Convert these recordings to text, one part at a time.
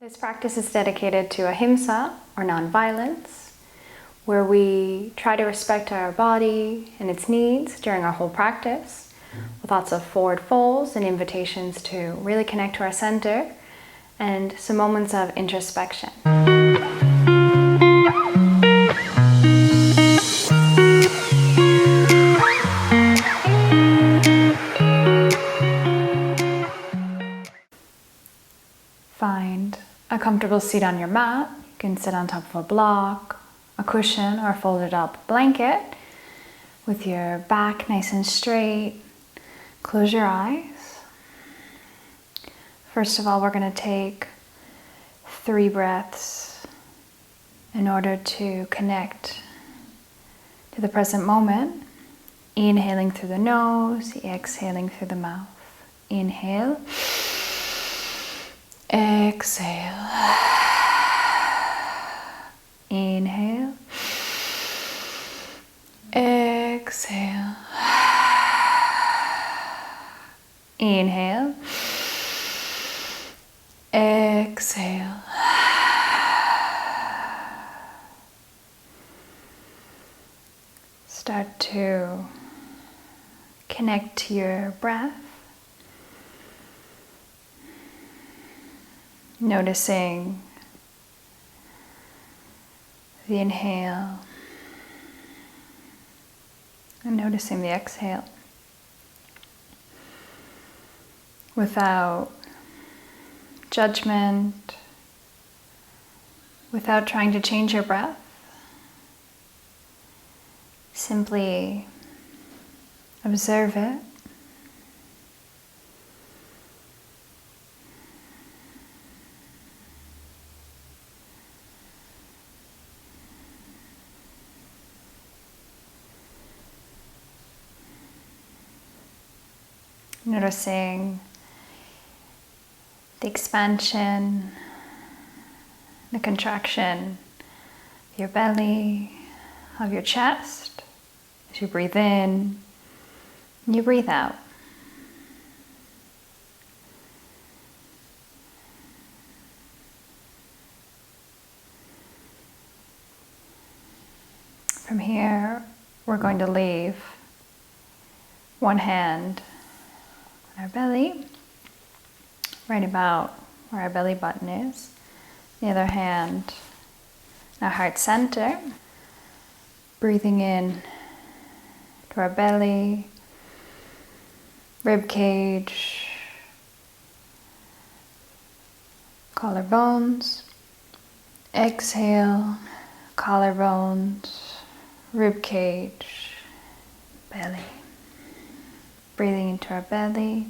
This practice is dedicated to Ahimsa, or nonviolence, where we try to respect our body and its needs during our whole practice, with lots of forward folds and invitations to really connect to our center, and some moments of introspection. Find a comfortable seat on your mat. You can sit on top of a block, a cushion, or a folded up blanket with your back nice and straight. Close your eyes. First of all, we're going to take 3 breaths in order to connect to the present moment. Inhaling through the nose, exhaling through the mouth. Inhale. Exhale. Inhale. Exhale. Inhale. Exhale. Start to connect to your breath. Noticing the inhale and noticing the exhale without judgment, without trying to change your breath. Simply observe it. Noticing the expansion, the contraction of your belly, of your chest as you breathe in and you breathe out. From here, we're going to leave one hand on our belly, right about where our belly button is. The other hand in our heart center. Breathing in to our belly, rib cage, collarbones. Exhale, collarbones, rib cage, belly. Breathing into our belly,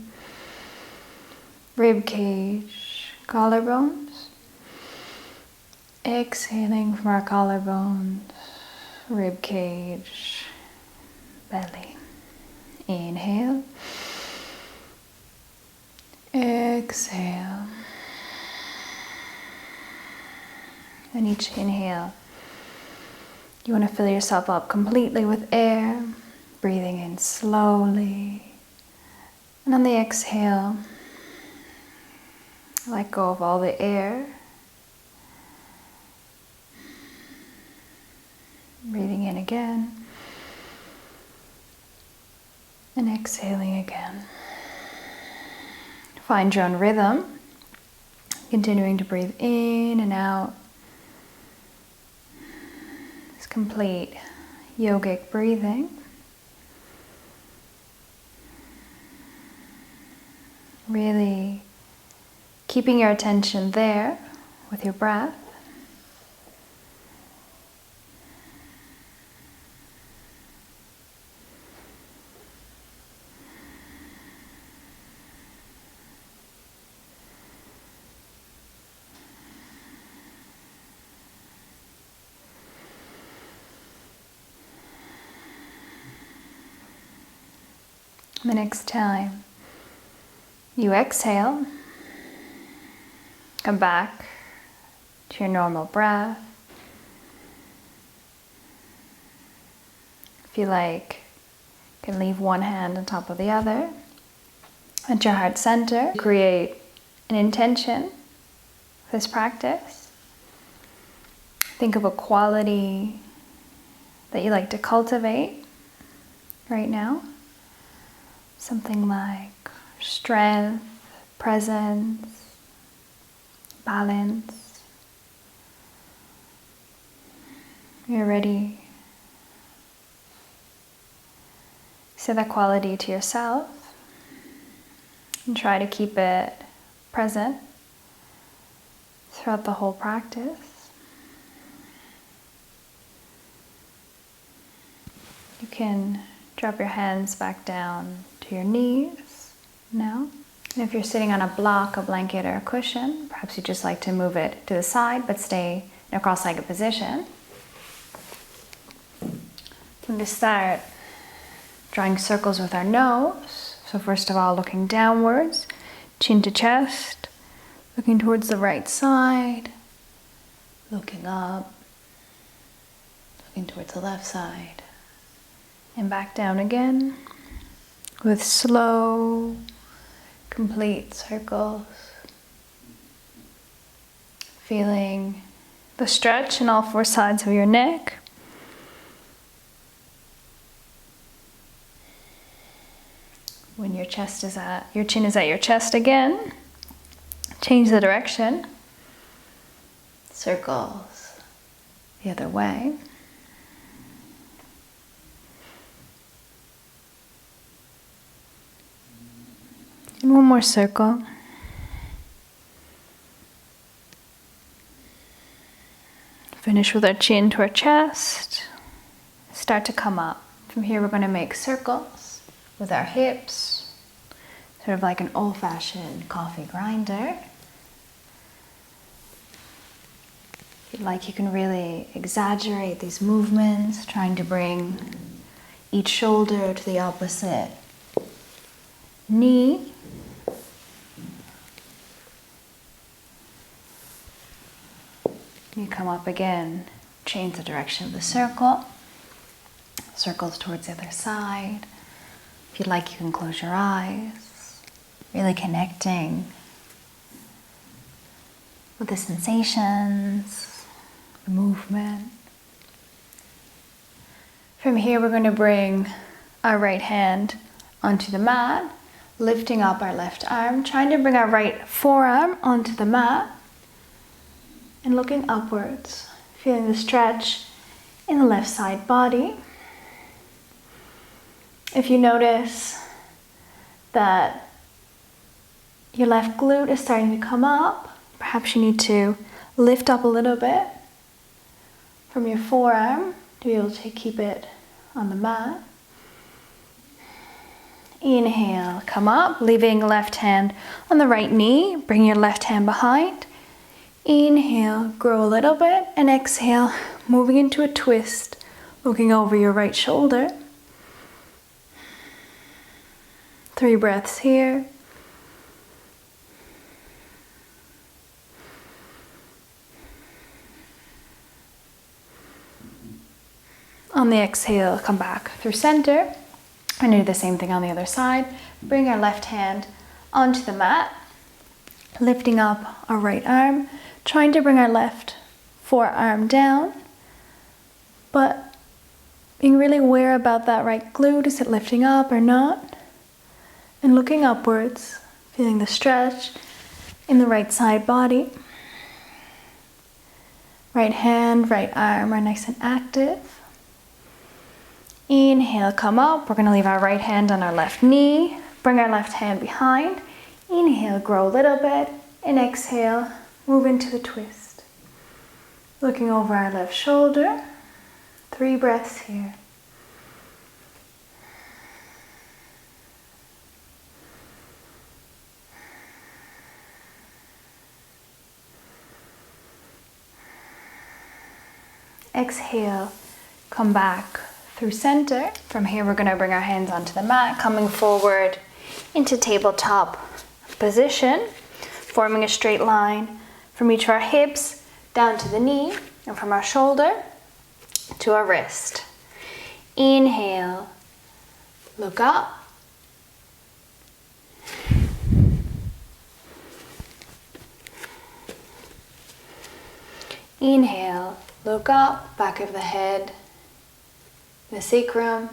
rib cage, collarbones. Exhaling from our collarbones, rib cage, belly. Inhale. Exhale. And each inhale, you want to fill yourself up completely with air, breathing in slowly. And on the exhale, let go of all the air. Breathing in again. And exhaling again. Find your own rhythm. Continuing to breathe in and out. This complete yogic breathing. Really keeping your attention there with your breath. The next time you exhale, come back to your normal breath. If you like, you can leave one hand on top of the other. At your heart center, create an intention this practice. Think of a quality that you like to cultivate right now. Something like strength, presence, balance. You're ready. Say that quality to yourself and try to keep it present throughout the whole practice. You can drop your hands back down to your knees now. And if you're sitting on a block, a blanket, or a cushion, perhaps you just like to move it to the side but stay in a cross-legged position. We're going to start drawing circles with our nose. So first of all, looking downwards, chin to chest, looking towards the right side, looking up, looking towards the left side, and back down again with slow, complete circles. Feeling the stretch in all four sides of your neck. When your chin is at your chest again, change the direction. Circles the other way. And one more circle. Finish with our chin to our chest. Start to come up. From here we're going to make circles with our hips, sort of like an old-fashioned coffee grinder. If you'd like, you can really exaggerate these movements, trying to bring each shoulder to the opposite knee. You come up again, change the direction of the circle. Circles towards the other side. If you'd like, you can close your eyes. Really connecting with the sensations, the movement. From here, we're going to bring our right hand onto the mat, lifting up our left arm, trying to bring our right forearm onto the mat, and looking upwards, feeling the stretch in the left side body. If you notice that your left glute is starting to come up, perhaps you need to lift up a little bit from your forearm to be able to keep it on the mat. Inhale, come up, leaving left hand on the right knee, bring your left hand behind. Inhale, grow a little bit, and exhale, moving into a twist, looking over your right shoulder. 3 breaths here. On the exhale, come back through center. We're going to do the same thing on the other side. Bring our left hand onto the mat, lifting up our right arm, trying to bring our left forearm down, but being really aware about that right glute. Is it lifting up or not? And looking upwards, feeling the stretch in the right side body. Right hand, right arm are nice and active. Inhale, come up. We're going to leave our right hand on our left knee. Bring our left hand behind. Inhale, grow a little bit. And exhale, move into the twist. Looking over our left shoulder. 3 breaths here. Exhale, come back through center. From here, we're going to bring our hands onto the mat, coming forward into tabletop position, forming a straight line from each of our hips down to the knee, and from our shoulder to our wrist. Inhale, look up. Inhale, look up, back of the head, the sacrum.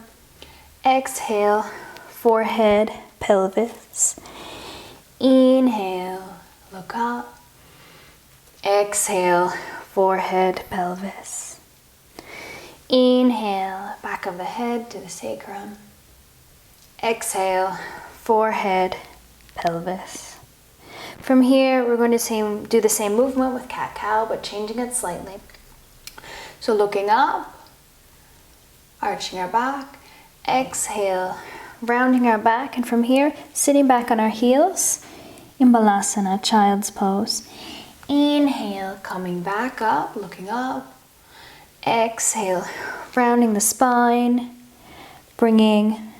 Exhale, forehead, pelvis. Inhale, look up. Exhale, forehead, pelvis. Inhale, back of the head to the sacrum. Exhale, forehead, pelvis. From here, we're going to do the same movement with cat-cow, but changing it slightly. So looking up, arching our back. Exhale, rounding our back, and from here, sitting back on our heels in Balasana, child's pose. Inhale, coming back up, looking up. Exhale, rounding the spine, bringing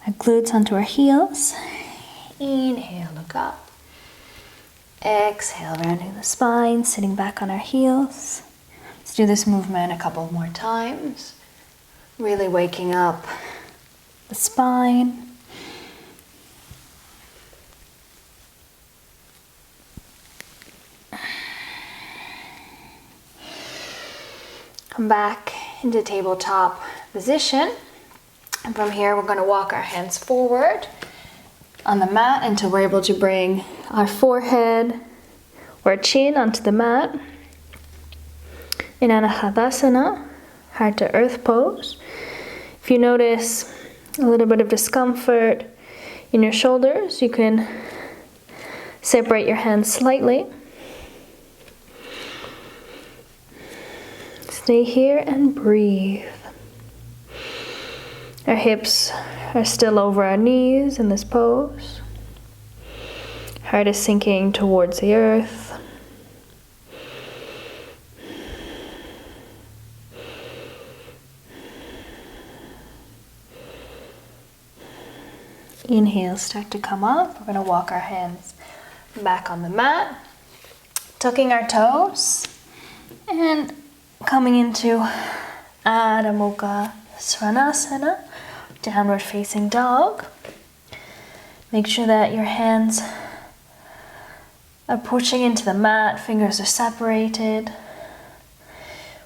our glutes onto our heels. Inhale, look up. Exhale, rounding the spine, sitting back on our heels. Let's do this movement a couple more times. Really waking up the spine. Come back into tabletop position. And from here, we're going to walk our hands forward on the mat until we're able to bring our forehead or chin onto the mat. In Hadasana, heart to earth pose. If you notice a little bit of discomfort in your shoulders, you can separate your hands slightly. Stay here and breathe. Our hips are still over our knees in this pose. Heart is sinking towards the earth. Inhale, start to come up. We're going to walk our hands back on the mat, tucking our toes, and coming into Adho Mukha Svanasana, downward facing dog. Make sure that your hands are pushing into the mat, fingers are separated.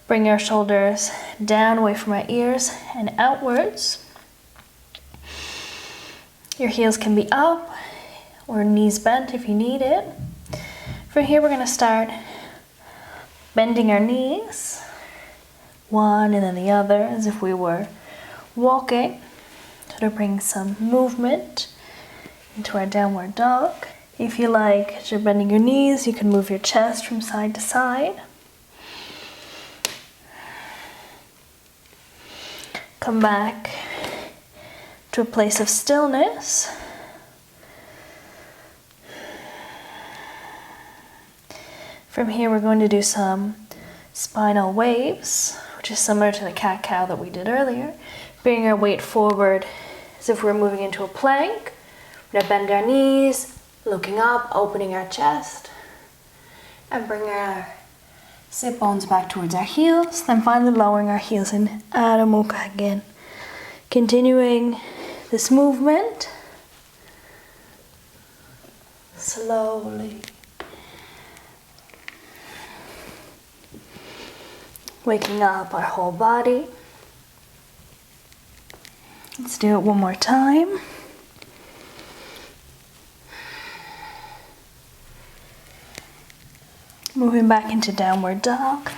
Bring your shoulders down away from our ears and outwards. Your heels can be up or knees bent if you need it. From here, we're going to start bending our knees, one and then the other, as if we were walking. To bring some movement into our downward dog. If you like, as you're bending your knees, you can move your chest from side to side. Come back to a place of stillness. From here, we're going to do some spinal waves, which is similar to the cat-cow that we did earlier. Bring our weight forward as if we're moving into a plank. We're going to bend our knees, looking up, opening our chest, and bring our sit bones back towards our heels. Then finally lowering our heels in Adho Mukha again. Continuing this movement slowly. Waking up our whole body. Let's do it one more time. Moving back into downward dog,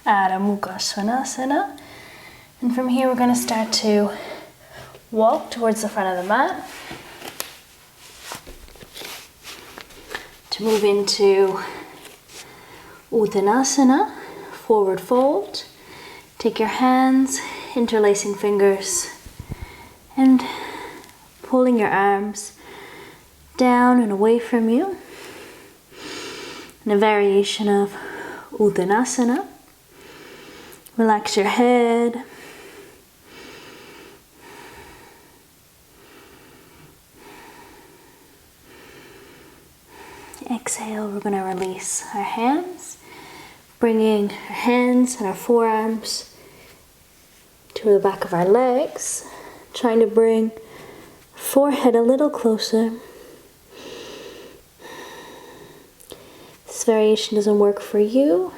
Adho Mukha Svanasana. And from here, we're going to start to walk towards the front of the mat. To move into Uttanasana, forward fold. Take your hands, interlacing fingers, and pulling your arms down and away from you. In a variation of Uttanasana. Relax your head. Exhale, we're going to release our hands, bringing our hands and our forearms to the back of our legs, trying to bring forehead a little closer. This variation doesn't work for you.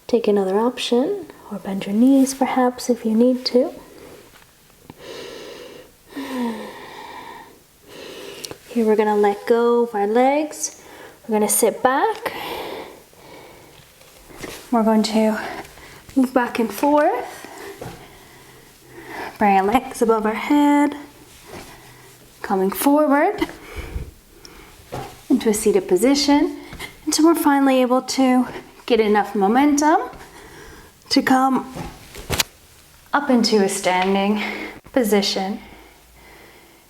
Take another option, or bend your knees perhaps if you need to. Here we're going to let go of our legs. We're going to sit back. We're going to move back and forth. Bring our legs above our head. Coming forward into a seated position until we're finally able to get enough momentum to come up into a standing position.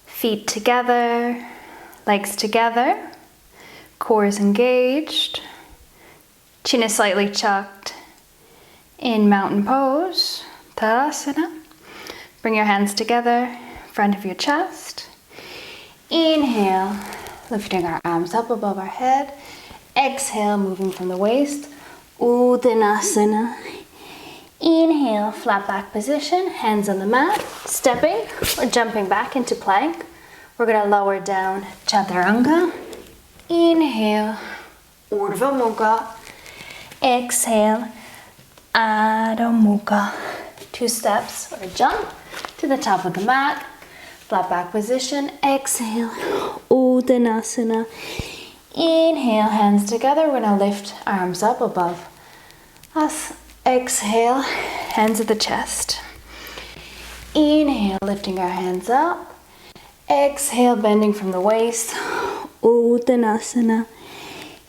Feet together, legs together, core is engaged, chin is slightly tucked in mountain pose, Halasana. Bring your hands together in front of your chest. Inhale, lifting our arms up above our head. Exhale, moving from the waist, Uttanasana. Inhale, flat back position, hands on the mat, stepping or jumping back into plank. We're going to lower down Chaturanga. Inhale, Urdhva Mukha. Exhale, Adho Mukha. 2 steps or jump to the top of the mat. Flat back position. Exhale, Uttanasana. Inhale, hands together. We're going to lift arms up above us. Exhale, hands at the chest. Inhale, lifting our hands up. Exhale, bending from the waist. Uttanasana.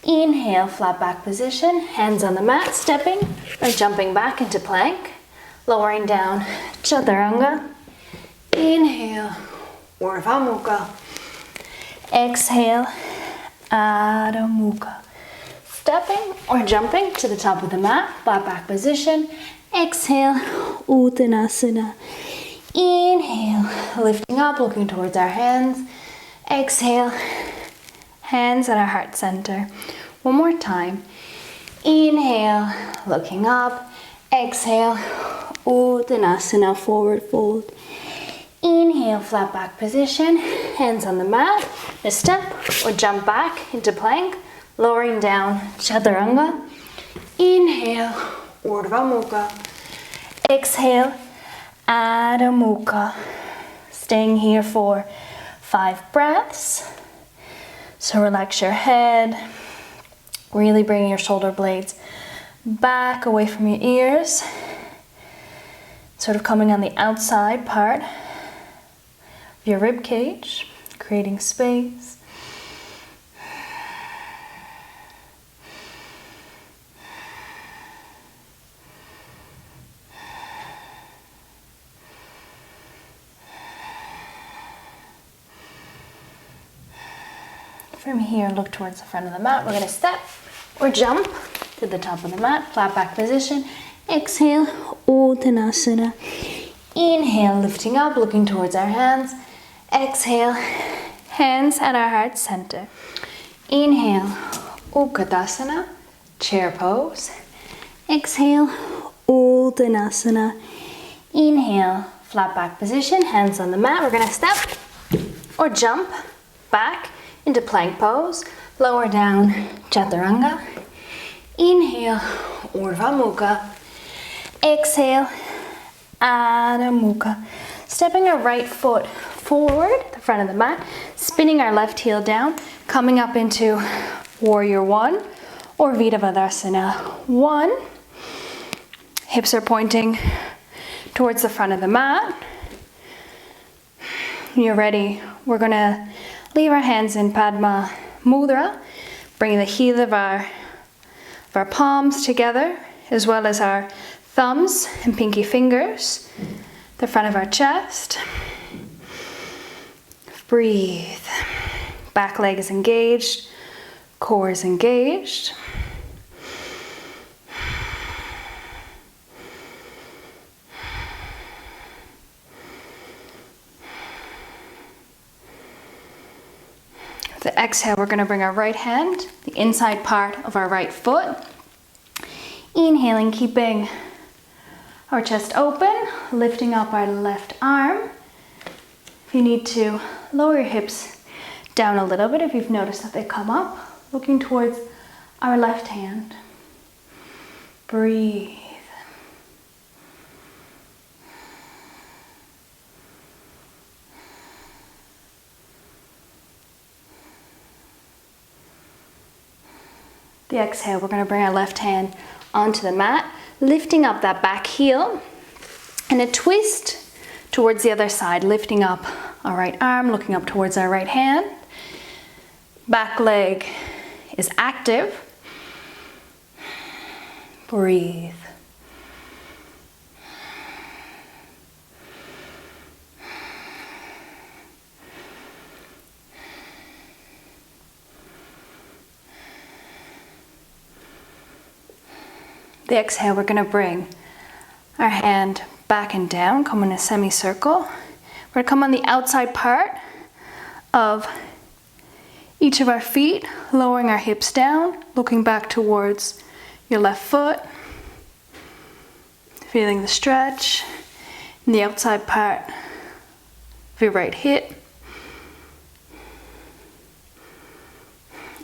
Inhale, flat back position. Hands on the mat, stepping or jumping back into plank. Lowering down Chaturanga. Inhale, Urdhva Mukha. Exhale, Adho Mukha. Stepping or jumping to the top of the mat, flat back position. Exhale, Uttanasana. Inhale, lifting up, looking towards our hands. Exhale, hands at our heart center. One more time. Inhale, looking up. Exhale, Uttanasana, forward fold. Inhale, flat back position, hands on the mat. A step or jump back into plank, lowering down Chaturanga. Inhale, Urdhva Mukha. Exhale, Adho Mukha. Staying here for 5 breaths. So relax your head, really bring your shoulder blades back away from your ears, sort of coming on the outside part of your rib cage, creating space. From here, look towards the front of the mat. We're going to step or jump to the top of the mat, flat back position. Exhale, Uttanasana. Inhale, lifting up, looking towards our hands. Exhale, hands at our heart center. Inhale, Uttanasana, chair pose. Exhale, Uttanasana. Inhale, flat back position, hands on the mat. We're going to step or jump back into plank pose. Lower down Chaturanga. Inhale, Urdhva Mukha. Exhale, Adho Mukha. Stepping our right foot forward, the front of the mat, spinning our left heel down, coming up into Warrior 1 or Virabhadasana 1. Hips are pointing towards the front of the mat. When you're ready, we're going to leave our hands in Padma Mudra, bring the heel of our palms together, as well as our thumbs and pinky fingers, the front of our chest. Breathe. Back leg is engaged, core is engaged. With the exhale, we're going to bring our right hand, the inside part of our right foot. Inhaling, keeping our chest open, lifting up our left arm. If you need to, lower your hips down a little bit if you've noticed that they come up, looking towards our left hand. Breathe. The exhale, we're going to bring our left hand onto the mat, lifting up that back heel, and a twist towards the other side, lifting up our right arm, looking up towards our right hand. Back leg is active. Breathe. The exhale, we're going to bring our hand back and down, come in a semicircle. We're going to come on the outside part of each of our feet, lowering our hips down, looking back towards your left foot, feeling the stretch in the outside part of your right hip.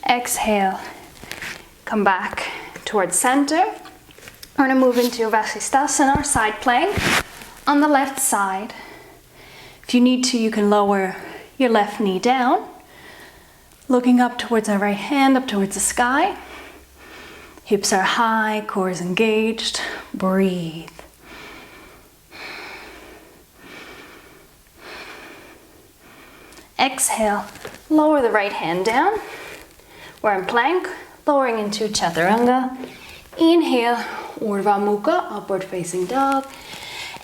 Exhale, come back towards center. We're going to move into Vasisthasana, or side plank, on the left side. If you need to, you can lower your left knee down, looking up towards our right hand, up towards the sky. Hips are high, core is engaged. Breathe. Exhale, lower the right hand down. We're in plank, lowering into Chaturanga. Inhale, Urdhva Mukha, upward facing dog.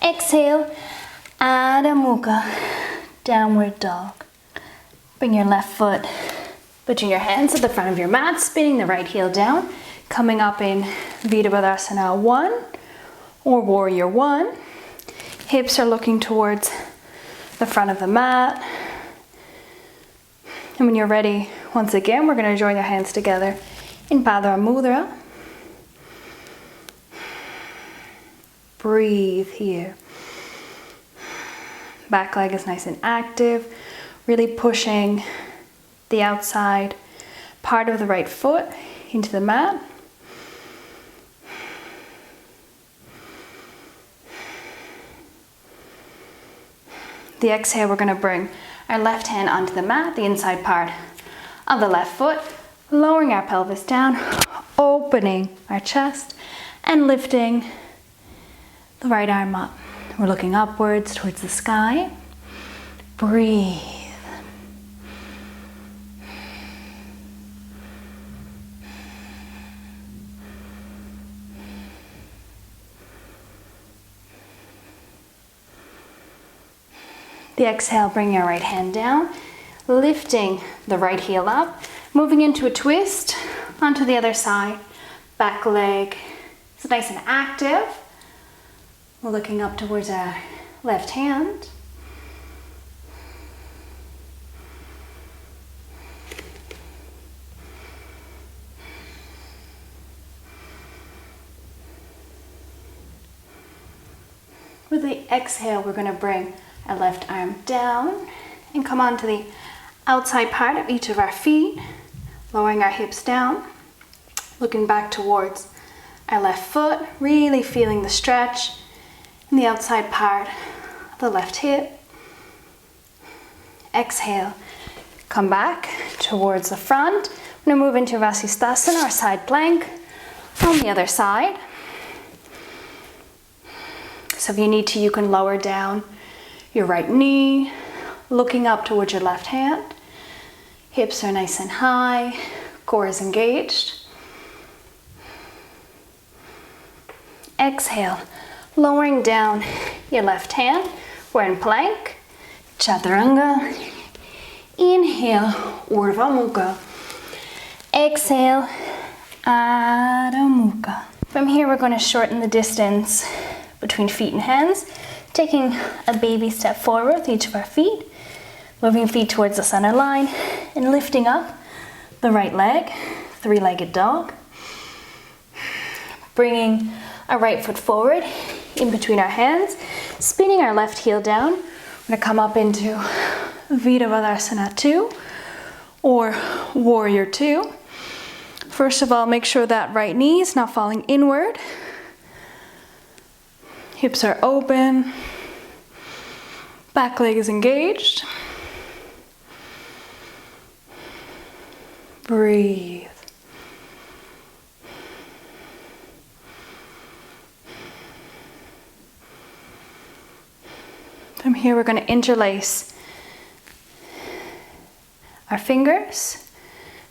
Exhale, Adho Mukha, downward dog. Bring your left foot between your hands at the front of your mat, spinning the right heel down. Coming up in Balasana 1 or Warrior 1. Hips are looking towards the front of the mat. And when you're ready, once again, we're going to join your hands together in Padma Mudra. Breathe here. Back leg is nice and active, really pushing the outside part of the right foot into the mat. The exhale, we're going to bring our left hand onto the mat, the inside part of the left foot, lowering our pelvis down, opening our chest, and lifting the right arm up. We're looking upwards towards the sky. Breathe. The exhale, bring your right hand down, lifting the right heel up, moving into a twist onto the other side. Back leg is nice and active. We're looking up towards our left hand. With the exhale, we're going to bring our left arm down and come onto the outside part of each of our feet, lowering our hips down, looking back towards our left foot, really feeling the stretch in the outside part of the left hip. Exhale, come back towards the front. I'm going to move into Vasisthasana, or side plank, on the other side. So if you need to, you can lower down your right knee, looking up towards your left hand. Hips are nice and high, core is engaged. Exhale, lowering down your left hand. We're in plank, Chaturanga. Inhale, Urdhva Mukha. Exhale, Adho Mukha. From here, we're going to shorten the distance between feet and hands, taking a baby step forward with each of our feet, moving feet towards the center line, and lifting up the right leg, three-legged dog. Bringing our right foot forward in between our hands, spinning our left heel down. We're going to come up into Balasana 2 or Warrior 2. First of all, make sure that right knee is not falling inward. Hips are open. Back leg is engaged. Breathe. From here, we're going to interlace our fingers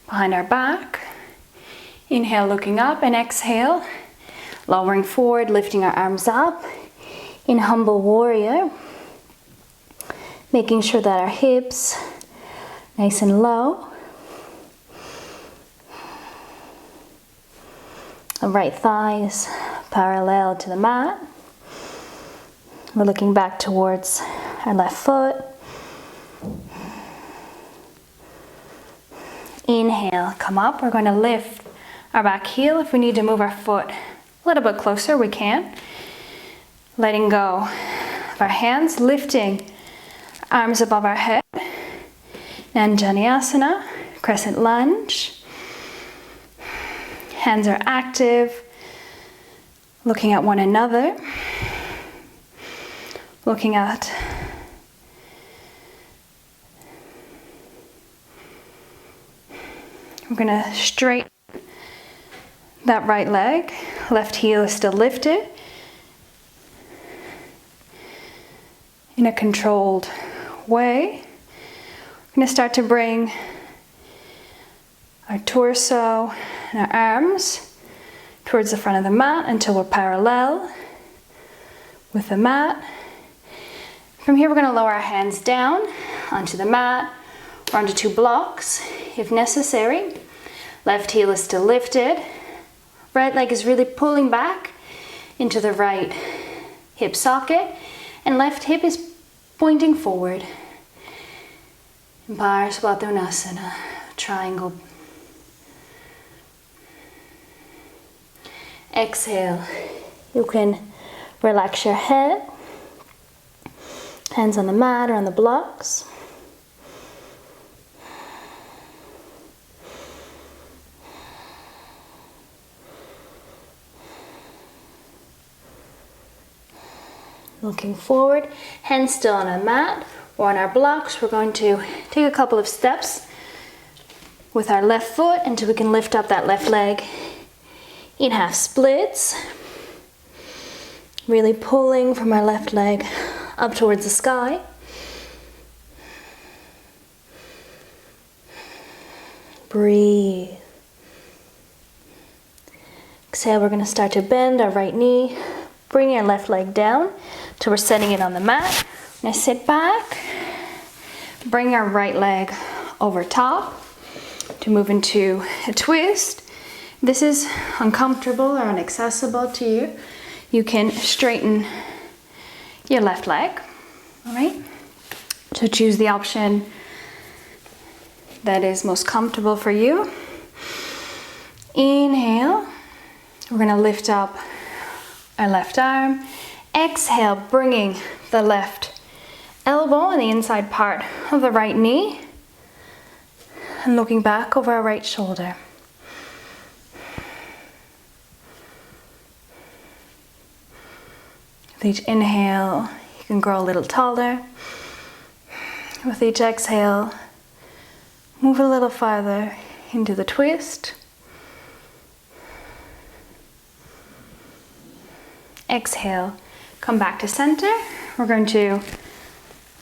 behind our back. Inhale, looking up, and exhale, lowering forward, lifting our arms up in humble warrior, making sure that our hips nice and low. Our right thighs parallel to the mat. We're looking back towards our left foot. Inhale, come up. We're going to lift our back heel. If we need to move our foot a little bit closer, we can. Letting go of our hands, lifting arms above our head. Untitled Crescent Lunge. Hands are active, looking at one another. Looking at we're going to straighten that right leg. Left heel is still lifted in a controlled way. We're going to start to bring our torso and our arms towards the front of the mat until we're parallel with the mat. From here, we're going to lower our hands down onto the mat or onto two blocks if necessary. Left heel is still lifted. Right leg is really pulling back into the right hip socket, and left hip is pointing forward. Parakanasana, triangle. Exhale. You can relax your head. Hands on the mat or on the blocks. Looking forward, hands still on a mat or on our blocks. We're going to take a couple of steps with our left foot until we can lift up that left leg in half splits. Really pulling from our left leg up towards the sky. Breathe. Exhale, we're going to start to bend our right knee, bring our left leg down till we're setting it on the mat. Now sit back, bring our right leg over top to move into a twist. This is uncomfortable or inaccessible to you. You can straighten your left leg, all right? So choose the option that is most comfortable for you. Inhale, we're gonna lift up our left arm. Exhale, bringing the left elbow and the inside part of the right knee and looking back over our right shoulder. With each inhale, you can grow a little taller. With each exhale, move a little farther into the twist. Exhale, come back to center. We're going to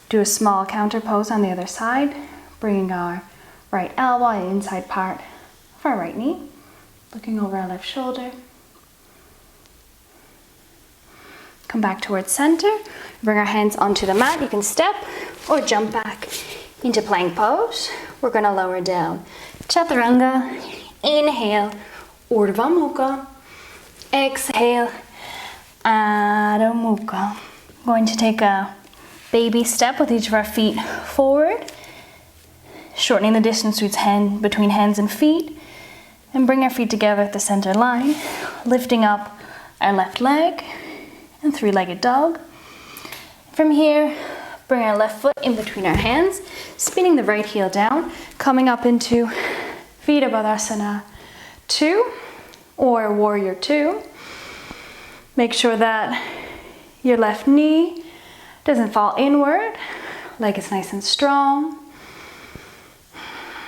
do a small counter pose on the other side, bringing our right elbow and the inside part of our right knee, looking over our left shoulder. Come back towards center, bring our hands onto the mat. You can step or jump back into plank pose. We're gonna lower down. Chaturanga, inhale, Urdhva Mukha. Exhale, Adho Mukha. Going to take a baby step with each of our feet forward, shortening the distance between hands and feet, and bring our feet together at the center line, lifting up our left leg, and three-legged dog. From here, bring our left foot in between our hands, spinning the right heel down, coming up into Balasana 2 or Warrior 2. Make sure that your left knee doesn't fall inward. Leg is nice and strong.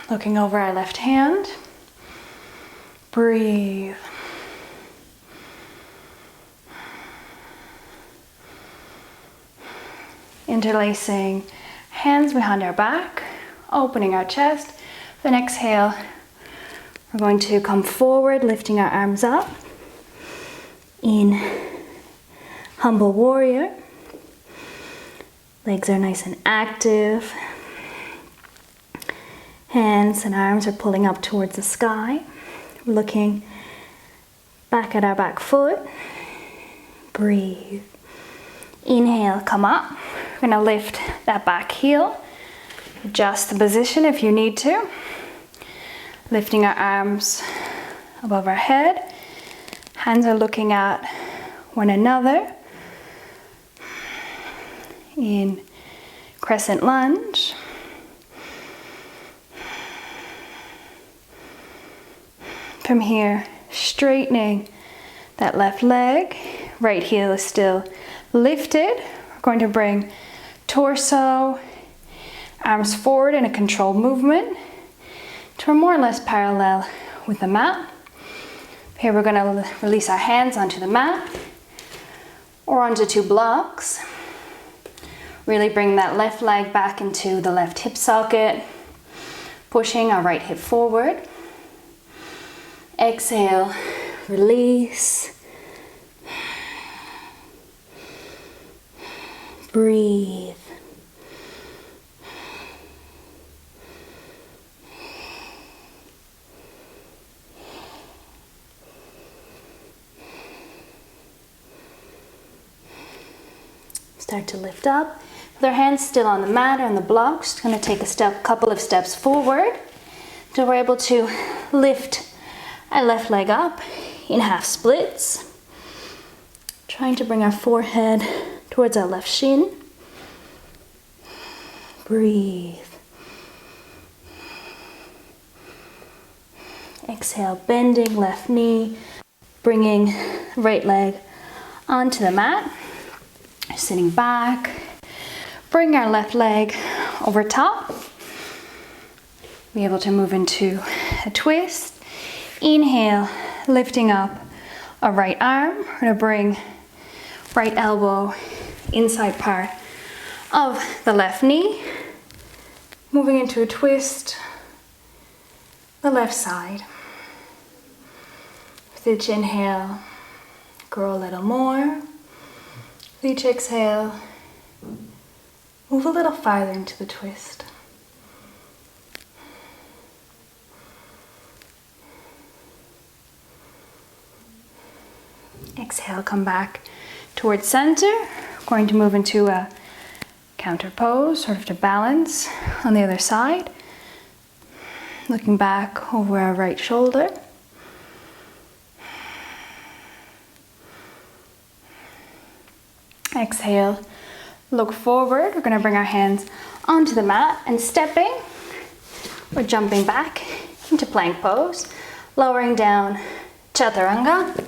Looking over our left hand. Breathe. Interlacing hands behind our back, opening our chest. Then exhale, we're going to come forward, lifting our arms up in humble warrior. Legs are nice and active. Hands and arms are pulling up towards the sky. We're looking back at our back foot. Breathe. Inhale, come up. We're going to lift that back heel. Adjust the position if you need to. Lifting our arms above our head. Hands are looking at one another. In Crescent Lunge. From here, straightening that left leg. Right heel is still lifted. We're going to bring torso, arms forward in a controlled movement to more or less parallel with the mat. Here we're going to release our hands onto the mat or onto two blocks. Really bring that left leg back into the left hip socket, pushing our right hip forward. Exhale, release. Breathe. Start to lift up. With our hands still on the mat or on the block, just going to take a couple of steps forward until we're able to lift our left leg up in half splits. Trying to bring our forehead towards our left shin. Breathe. Exhale, bending left knee, bringing right leg onto the mat. Sitting back, bring our left leg over top. Be able to move into a twist. Inhale, lifting up a right arm. We're going to bring right elbow inside part of the left knee. Moving into a twist, the left side. With each inhale, grow a little more. With each exhale, move a little farther into the twist. Exhale, come back towards center. We're going to move into a counter pose, sort of to balance on the other side. Looking back over our right shoulder. Exhale, look forward. We're going to bring our hands onto the mat and stepping. We're jumping back into plank pose, lowering down chaturanga.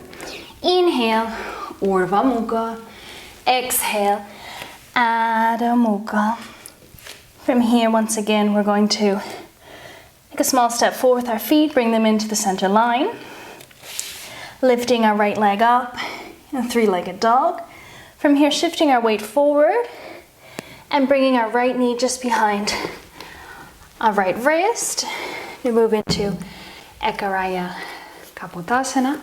Inhale, Urdhva Mukha. Exhale, Adho Mukha. From here, once again, we're going to take a small step forward with our feet, bring them into the center line. Lifting our right leg up in a three-legged dog. From here, shifting our weight forward and bringing our right knee just behind our right wrist. We move into Ekaraya Kapotasana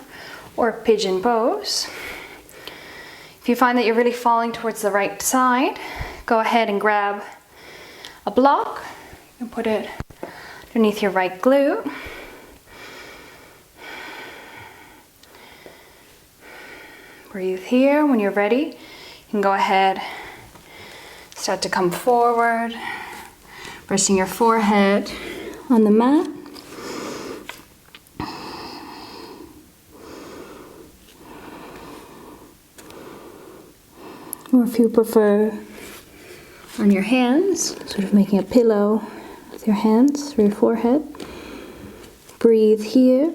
or Pigeon pose. If you find that you're really falling towards the right side, go ahead and grab a block and put it underneath your right glute. Breathe here. When you're ready, you can go ahead, start to come forward, resting your forehead on the mat. Or if you prefer, on your hands, sort of making a pillow with your hands through your forehead. Breathe here.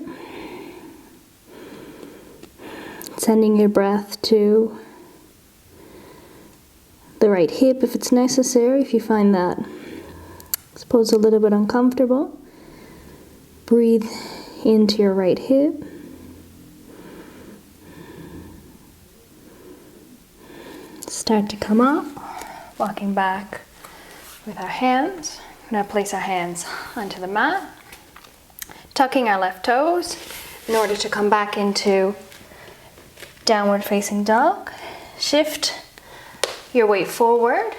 Sending your breath to the right hip if it's necessary, if you find that, I suppose, a little bit uncomfortable. Breathe into your right hip. Start to come up, walking back with our hands. We're going to place our hands onto the mat, tucking our left toes in order to come back into downward facing dog. Shift your weight forward,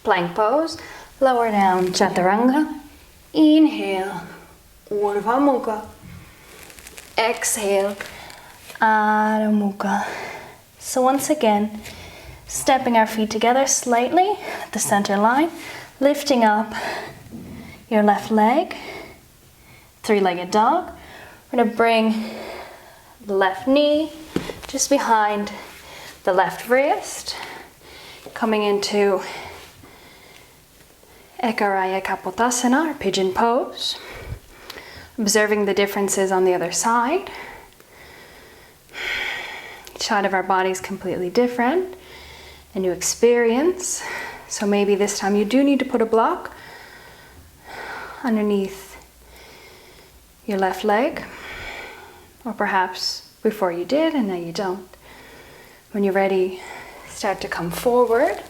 plank pose, lower down, chaturanga. Inhale, Urdhva Mukha. Exhale, Adho Mukha. So once again, stepping our feet together slightly at the center line, lifting up your left leg, three-legged dog. We're going to bring the left knee just behind the left wrist, coming into Ekaraya Kapotasana, or pigeon pose. Observing the differences on the other side. Each side of our body is completely different. A new experience. So maybe this time you do need to put a block underneath your left leg, or perhaps before you did and now you don't. When you're ready, start to come forward,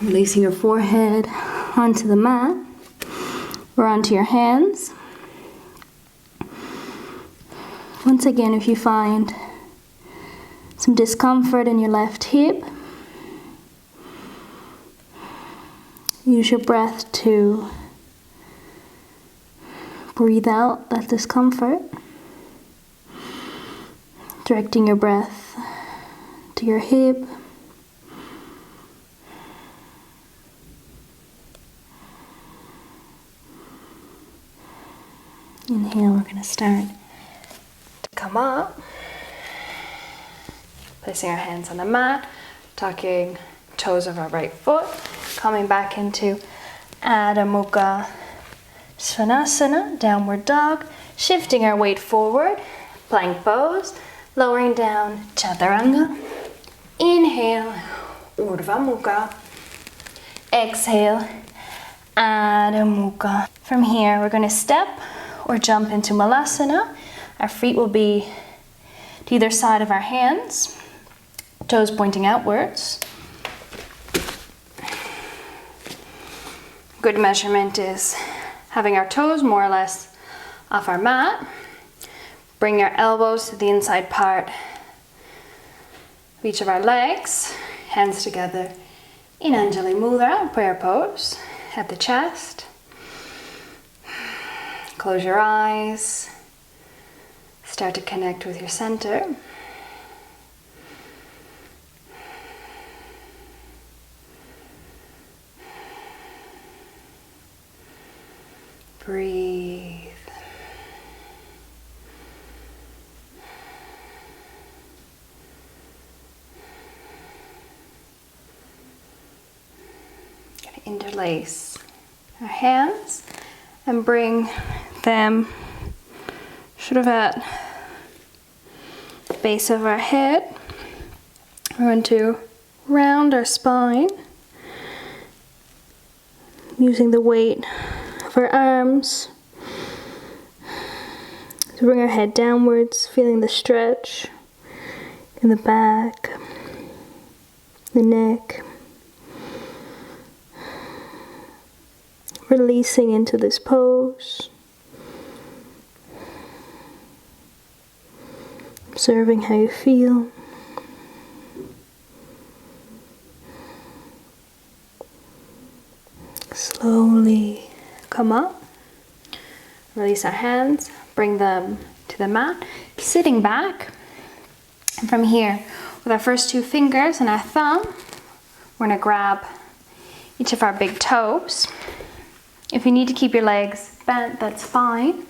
releasing your forehead onto the mat or onto your hands. Once again, if you find some discomfort in your left hip, use your breath to breathe out that discomfort, directing your breath to your hip. Inhale, we're going to start to come up, placing our hands on the mat, tucking toes of our right foot, coming back into Adho Mukha Svanasana, downward dog, shifting our weight forward, plank pose, lowering down, chaturanga. Inhale, Urdhva Mukha. Exhale, Adho Mukha. From here, we're going to step or jump into Malasana. Our feet will be to either side of our hands, toes pointing outwards. Good measurement is having our toes more or less off our mat. Bring our elbows to the inside part of each of our legs, hands together in Anjali Mudra, prayer pose, at the chest. Close your eyes. Start to connect with your center. Breathe. Gonna interlace our hands and bring them sort of at the base of our head. We're going to round our spine using the weight of our arms to bring our head downwards, feeling the stretch in the back, the neck. Releasing into this pose. Observing how you feel. Slowly come up. Release our hands. Bring them to the mat. Sitting back. And from here, with our first two fingers and our thumb, we're going to grab each of our big toes. If you need to keep your legs bent, that's fine.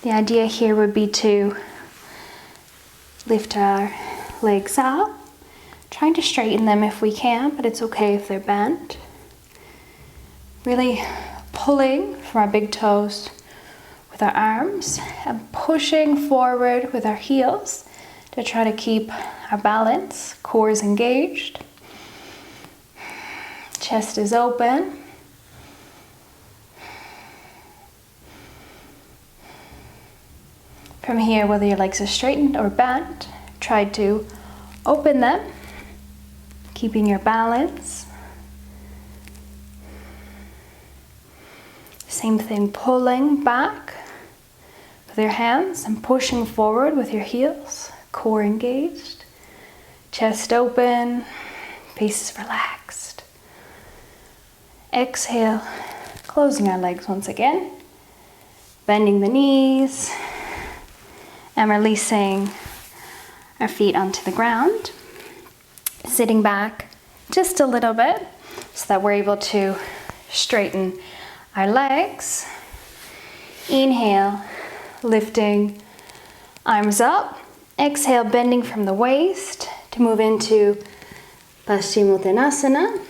The idea here would be to lift our legs up, trying to straighten them if we can, but it's okay if they're bent. Really pulling from our big toes with our arms and pushing forward with our heels to try to keep our balance. Core is engaged. Chest is open. From here, whether your legs are straightened or bent, try to open them, keeping your balance. Same thing, pulling back with your hands and pushing forward with your heels. Core engaged, chest open, face is relaxed. Exhale, closing our legs once again, bending the knees, and releasing our feet onto the ground. Sitting back just a little bit so that we're able to straighten our legs. Inhale, lifting arms up. Exhale, bending from the waist to move into Passimothanasana.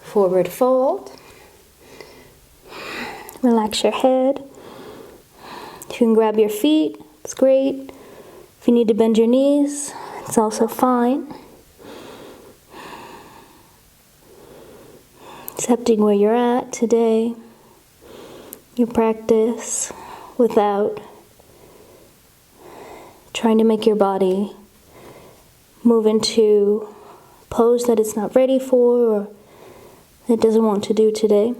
Forward fold. Relax your head. If you can grab your feet, it's great. If you need to bend your knees, it's also fine. Accepting where you're at today, your practice, without trying to make your body move into a pose that it's not ready for or it doesn't want to do today.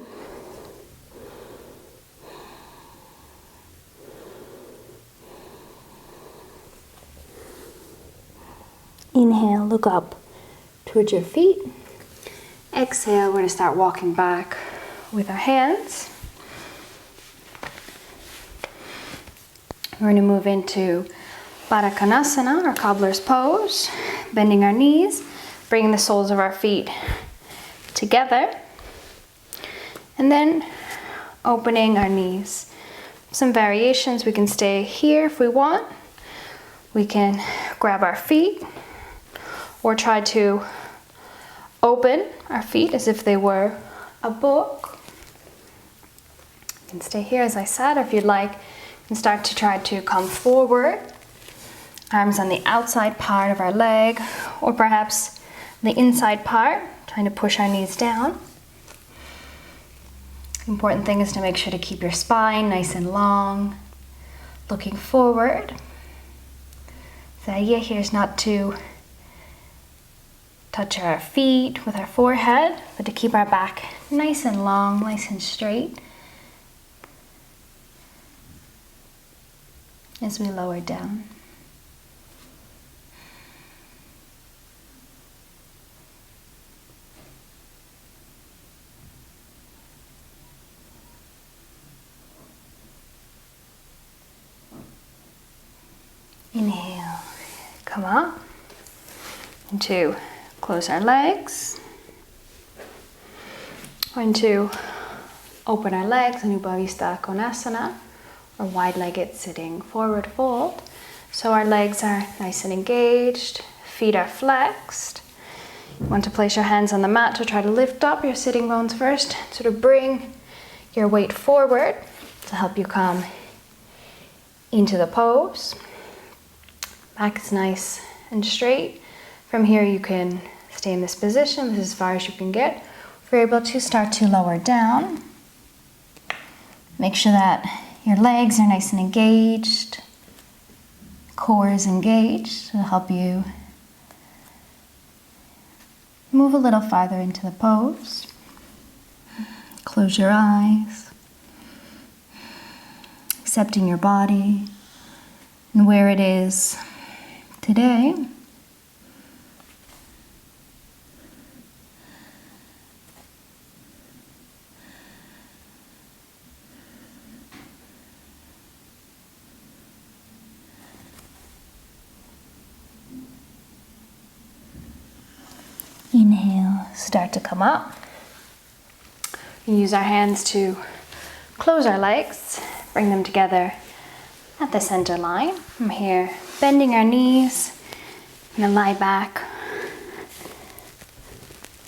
Inhale, look up towards your feet. Exhale, we're going to start walking back with our hands. We're going to move into Parakanasana, or cobbler's pose, bending our knees, bringing the soles of our feet together, and then opening our knees. Some variations, we can stay here if we want. We can grab our feet or try to open our feet as if they were a book. You can stay here as I said, or if you'd like, you can start to try to come forward. Arms on the outside part of our leg, or perhaps the inside part, trying to push our knees down. The important thing is to make sure to keep your spine nice and long, looking forward. The idea here is not to touch our feet with our forehead, but to keep our back nice and long, nice and straight as we lower down. Inhale, come up into close our legs. We're going to open our legs, Uttanasana, or wide-legged sitting forward fold. So our legs are nice and engaged, feet are flexed. You want to place your hands on the mat to try to lift up your sitting bones first, sort of bring your weight forward to help you come into the pose. Back is nice and straight. From here you can stay in this position. This is as far as you can get. If you're able to, start to lower down. Make sure that your legs are nice and engaged. Core is engaged. It'll help you move a little farther into the pose. Close your eyes. Accepting your body and where it is today. Inhale, start to come up. We use our hands to close our legs, bring them together at the center line. From here, bending our knees, I'm gonna lie back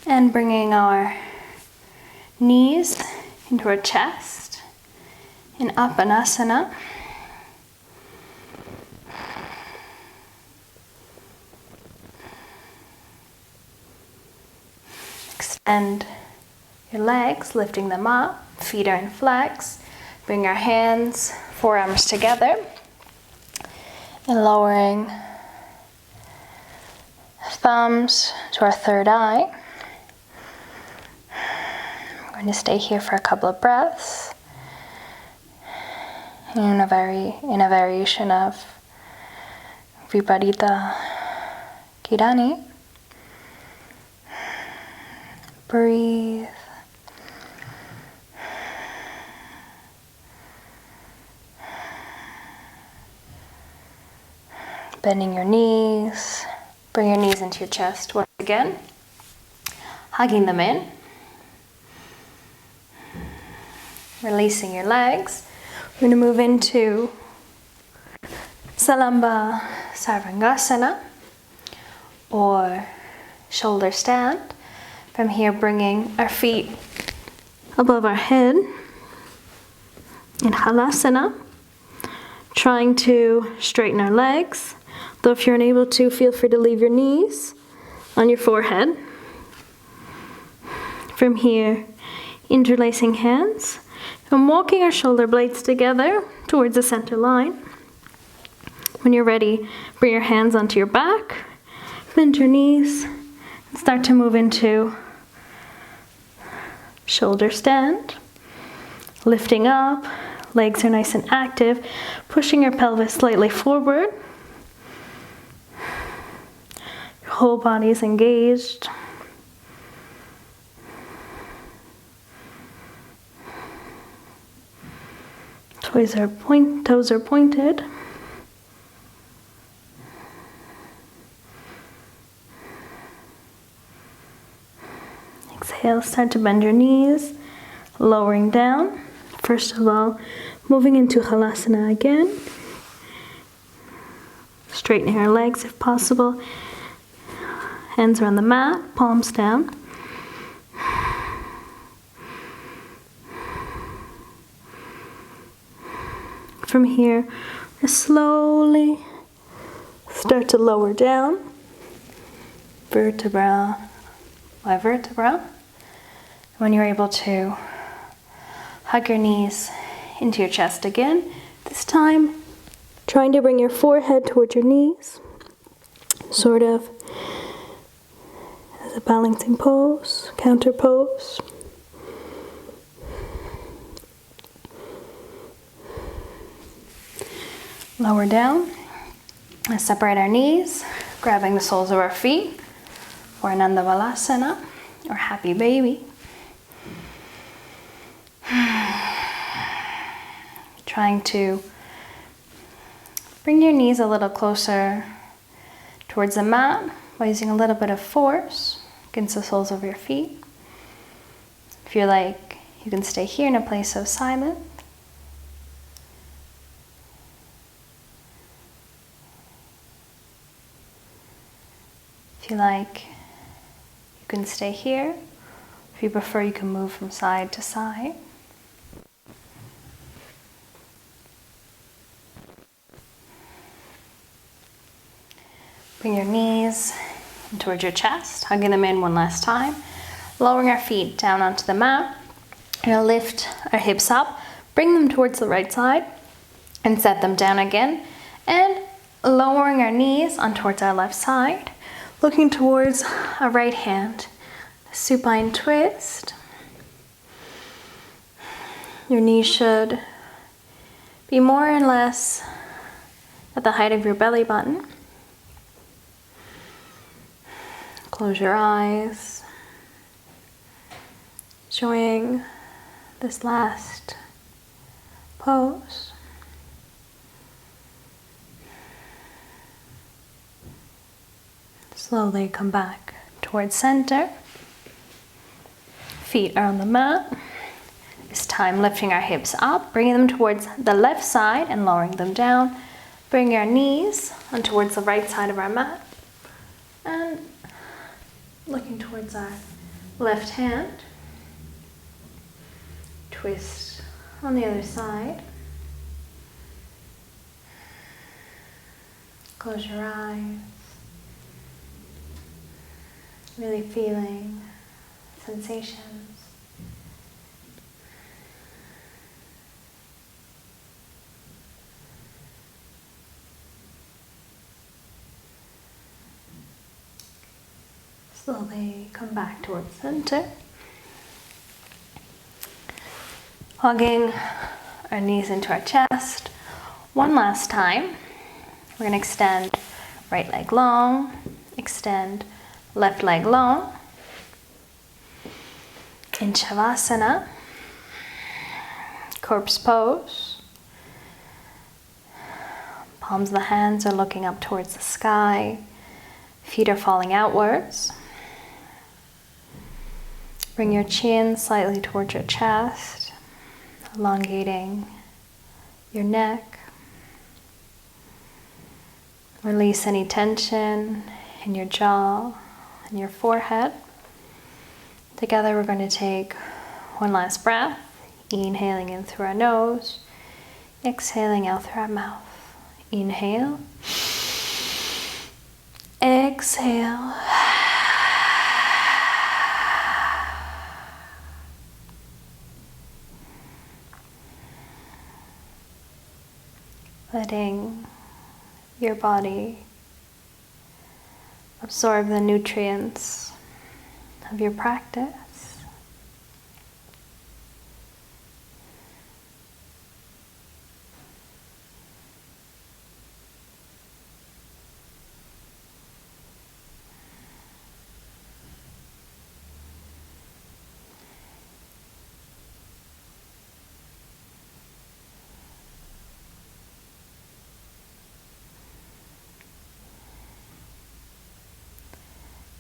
and bringing our knees into our chest in Uttanasana. And your legs, lifting them up, feet are in flex. Bring our hands, forearms together, and lowering thumbs to our third eye. We're going to stay here for a couple of breaths in a variation of Viparita Kirani. Breathe. Bending your knees. Bring your knees into your chest once again. Hugging them in. Releasing your legs. We're going to move into Salamba Sarvangasana or shoulder stand. From here, bringing our feet above our head in Halasana. Trying to straighten our legs. Though if you're unable to, feel free to leave your knees on your forehead. From here, interlacing hands and walking our shoulder blades together towards the center line. When you're ready, bring your hands onto your back, bend your knees, and start to move into shoulder stand. Lifting up, legs are nice and active, pushing your pelvis slightly forward. Your whole body is engaged. Toes are pointed. Exhale, start to bend your knees, lowering down. First of all, moving into Halasana again. Straightening our legs if possible. Hands are on the mat, palms down. From here, slowly start to lower down, vertebra by vertebra. When you're able to, hug your knees into your chest again. This time, trying to bring your forehead towards your knees, sort of as a balancing pose, counter pose. Lower down, and separate our knees, grabbing the soles of our feet for Ananda Balasana, or happy baby. Trying to bring your knees a little closer towards the mat by using a little bit of force against the soles of your feet. If you like, you can stay here in a place of silence. If you like, you can stay here. If you prefer, you can move from side to side. Bring your knees towards your chest, hugging them in one last time. Lowering our feet down onto the mat. And lift our hips up, bring them towards the right side, and set them down again. And lowering our knees on towards our left side. Looking towards our right hand, supine twist. Your knees should be more or less at the height of your belly button. Close your eyes, enjoying this last pose. Slowly come back towards center. Feet are on the mat. This time lifting our hips up, bringing them towards the left side and lowering them down. Bring our knees on towards the right side of our mat. And looking towards our left hand. Twist on the other side. Close your eyes. Really feeling sensations. Slowly come back towards center. Hugging our knees into our chest. One last time. We're going to extend right leg long, extend left leg long. In Shavasana, corpse pose. Palms of the hands are looking up towards the sky. Feet are falling outwards. Bring your chin slightly towards your chest, elongating your neck. Release any tension in your jaw and your forehead. Together we're going to take one last breath, inhaling in through our nose, exhaling out through our mouth. Inhale, exhale. Letting your body absorb the nutrients of your practice.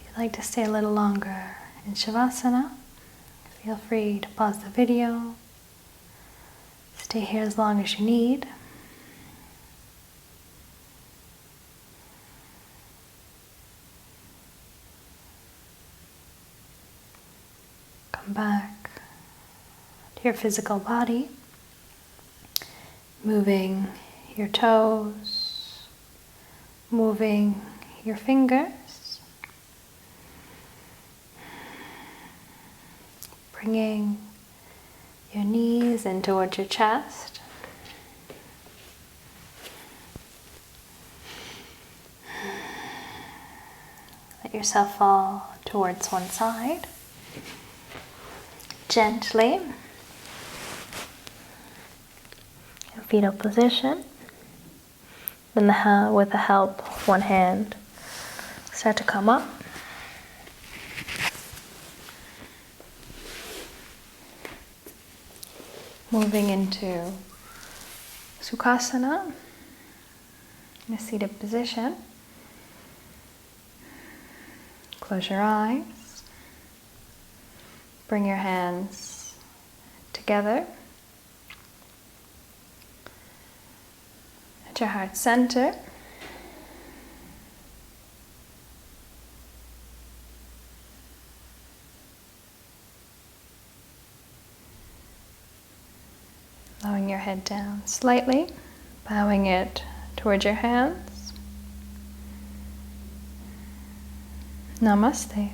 If you'd like to stay a little longer in Shavasana, feel free to pause the video. Stay here as long as you need. Come back to your physical body, moving your toes, moving your fingers. Bringing your knees in towards your chest. Let yourself fall towards one side. Gently. In fetal position. Then with the help of one hand, start to come up. Moving into Sukhasana, in a seated position. Close your eyes. Bring your hands together at your heart center. Lowering your head down slightly, bowing it towards your hands. Namaste.